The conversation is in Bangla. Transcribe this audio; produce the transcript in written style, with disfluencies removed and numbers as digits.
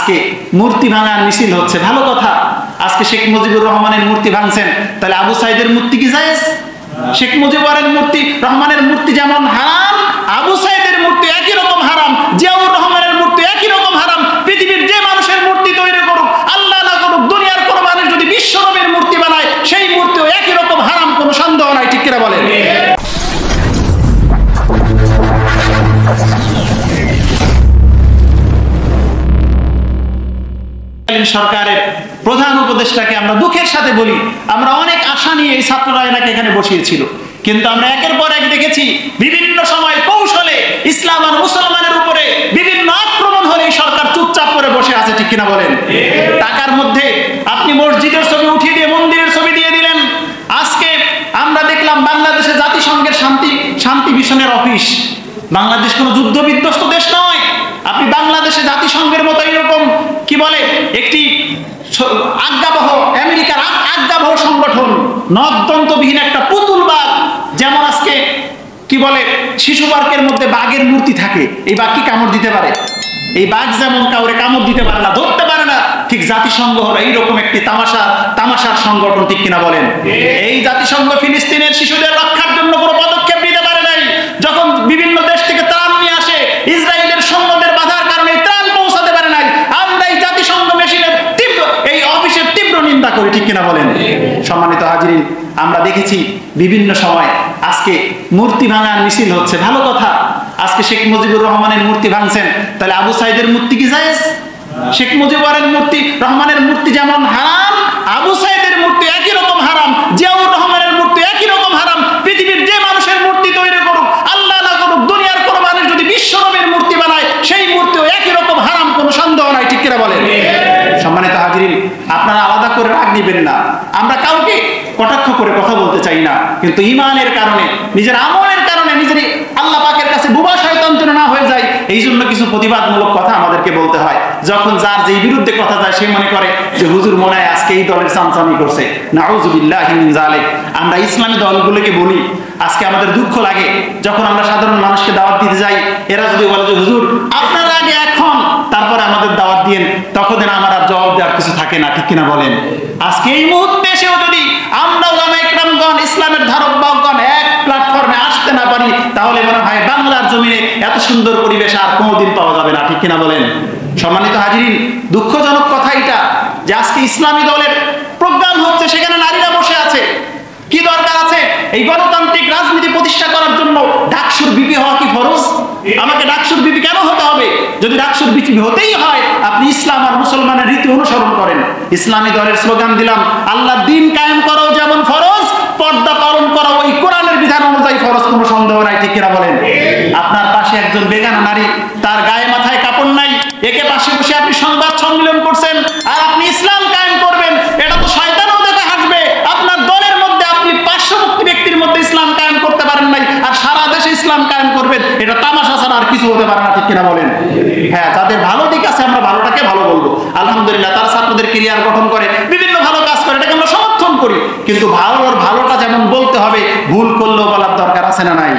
আজকে মূর্তি ভাঙার মিছিল হচ্ছে, ভালো কথা। আজকে শেখ মুজিবুর রহমানের মূর্তি ভাঙছেন, তাহলে আবু সাইদের মূর্তি কি জায়েজ? শেখ মুজিবুর রহমানের মূর্তি যেমন হারাম, আবু সাইদের মূর্তি একই রকম হারাম, জিয়াউর রহমানের মূর্তি একই রকম হারাম। পৃথিবীর যে মানুষের মূর্তি তৈরি করুক, আল্লাহ না করুক, দুনিয়ার কোন মানুষ যদি বিশ্বনবীর মূর্তি বানায়, সেই মূর্তিও একই রকম হারাম, কোনো সন্দেহ নাই। ঠিক কিনা বলেন? সরকারের প্রধান উপদেষ্টাকে আমরা দুঃখের সাথে বলি, আমরা অনেক আশা নিয়ে এই ছাত্ররা এনাকে এখানে বসিয়েছিল, কিন্তু আমরা একের পর এক দেখেছি বিভিন্ন সময় কৌশলে ইসলাম আর মুসলমানের উপরে বিভিন্ন আক্রমণ হলে এই সরকার চুপচাপ করে বসে আছে। ঠিক কিনা বলেন? টাকার মধ্যে আপনি মসজিদের ছবি উঠিয়ে দিয়ে মন্দিরের ছবি দিয়ে দিলেন। আজকে আমরা দেখলাম বাংলাদেশে জাতিসংঘের শান্তি মিশনের অফিস। বাংলাদেশ কোনো যুদ্ধ বিধ্বস্ত দেশ নয়। আপনি বাংলাদেশে জাতিসংঘের মতো এরকম কি বলে একটি আজ্ঞাবহ, আমেরিকার আজ্ঞাবহ সংগঠন, নখদন্তবিহীন একটা পুতুল বাঘ, যেমন আজকে কি বলে শিশু পার্কের মধ্যে বাঘের মূর্তি থাকে, এই বাঘ কি কামড় দিতে পারে? এই বাঘ যেমন কাউরে কামড় দিতে পারে না, ধরতে পারে না, ঠিক জাতিসংঘ হলো এইরকম একটি তামাশার সংগঠন। ঠিক কিনা বলেন? এই জাতিসংঘ ফিলিস্তিনের শিশুদের রক্ষার জন্য কোনো পদক্ষেপ নিতে পারে নাই। যখন বিভিন্ন দেশ থেকে ত্রাণ নিয়ে আসে, ইসরায়েলের সৈন্যদের বাধার কারণে ত্রাণ পৌঁছাতে পারে নাই। আমরা এই জাতিসংঘ মেশিনের এই অফিসের তীব্র নিন্দা করি। ঠিক কিনা বলেন? সম্মানিত হাজিরিন, আমরা দেখেছি বিভিন্ন সময় আজকে মূর্তি ভাঙার মিছিল হচ্ছে, ভালো কথা। আজকে শেখ মুজিবুর রহমানের মূর্তি ভাঙছেন, তাহলে আবু সাইদের মূর্তি কি জায়েজ? শেখ মুজিবুর রহমানের মূর্তি যেমন হারাম, আবু সাইদের মূর্তি একই রকম হারাম, জিয়াউর রহমানের মূর্তি একই রকম হারাম। পৃথিবীর যে মানুষের মূর্তি তৈরি করুক, আল্লাহ না করুক, দুনিয়ার কোন মানুষ যদি বিশ্বনবীর মূর্তি বানায়, সেই মূর্তিও একই রকম হারাম, কোনো সন্দেহ নাই। ঠিক কিনা বলেন? সম্মানিত হাজিরিন, আপনারা আলাদা করে রাগ দিবেন না। আমরা কাউকে কটাক্ষ করে কথা বলতে চাই না, কিন্তু ঈমানের কারণে, নিজের আমলের কারণে, নিজের আল্লাহ পাকের কাছে বুবা শয়তান যেন না হয়ে যায়, এই জন্য কিছু প্রতিবাদমূলক কথা আমাদেরকে বলতে হয়। যখন যার যেই বিরুদ্ধে কথা যায়, সে মনে করে যে হুজুর মনে হয় আজকে এই দলের চামচামি করছে। নাউযুবিল্লাহি মিন যালিক। আমরা ইসলামী দলগুলোকে বলি, আজকে আমাদের দুঃখ লাগে যখন আমরা সাধারণ মানুষকে দাওয়াত দিতে যাই, এরা যদি বলে যে হুজুর আপনারা আগে এখন, তারপরে আমাদের দাওয়াত দিয়েন, তখন আমার আর জবাব দেওয়ার কিছু থাকে না। ঠিক কিনা বলেন? আজকে এই মুহূর্তে এসেও যদি আমরা উলামায়ে কেরামগণ, ইসলামের ধারক বাহকগণ এক প্ল্যাটফর্মে আসতে না পারি, তাহলে মনে হয় বাংলার জমিনে এত সুন্দর পরিবেশ আর কোনোদিন পাওয়া যাবে না। ঠিক কিনা বলেন? সম্মানিত হাজিরিন, দুঃখজনক কথা এটা যে আজকে ইসলামী দলের প্রোগ্রাম হচ্ছে, সেখানে নারীরা বসে আছে। কি দরকার আছে? এই গণতান্ত্রিক রাজনীতি প্রতিষ্ঠা করার জন্য ডাকসুর বিপি হওয়া কি ফরজ? আমাকে ডাকসুর বিপি কেন হতে হবে? যদি ডাকসুর বিপি হতেই হয়, আপনি ইসলাম আর মুসলমানের রীতি অনুসরণ করেন। ইসলামী দলের স্লোগান দিলাম, আল্লাহ দিন কায়েম করো যেমন ফরজ, পর্দা পালন করো ওই কোরআনের বিধান অনুযায়ী ফরজ, কোনো সন্দেহ নাই। ঠিক কিনা বলেন? আপনার পাশে একজন বেগানা নারী, তার গায়ে মাথায় কাপড় নাই, একে পাশে বসে আপনি সংবাদ সম্মেলন করছেন, আর আপনি ইসলাম কায়েম করবেন, এটা তো শয়তানও দেখে হাসবে। আপনার দলের মধ্যে আপনি পার্শ্ববর্তী ব্যক্তির মধ্যে ইসলাম কায়েম করতে পারেন নাই, আর সারা দেশে ইসলাম কায়েম করবেন, এটা তামাশা ছাড়া আর কিছু হতে পারে না। ঠিক কিনা বলেন? হ্যাঁ, যাদের ভালো দিক আছে আমরা ভালোটাকে ভালো বলবো। আলহামদুলিল্লাহ, তারা ছাত্রদের ক্যারিয়ার গঠন করে, বিভিন্ন ভালো কাজ করে, এটাকে আমরা সমর্থন করি, কিন্তু ভালোটা যেমন বলতে হবে, ভুল করলেও বলার দরকার আছে না নাই?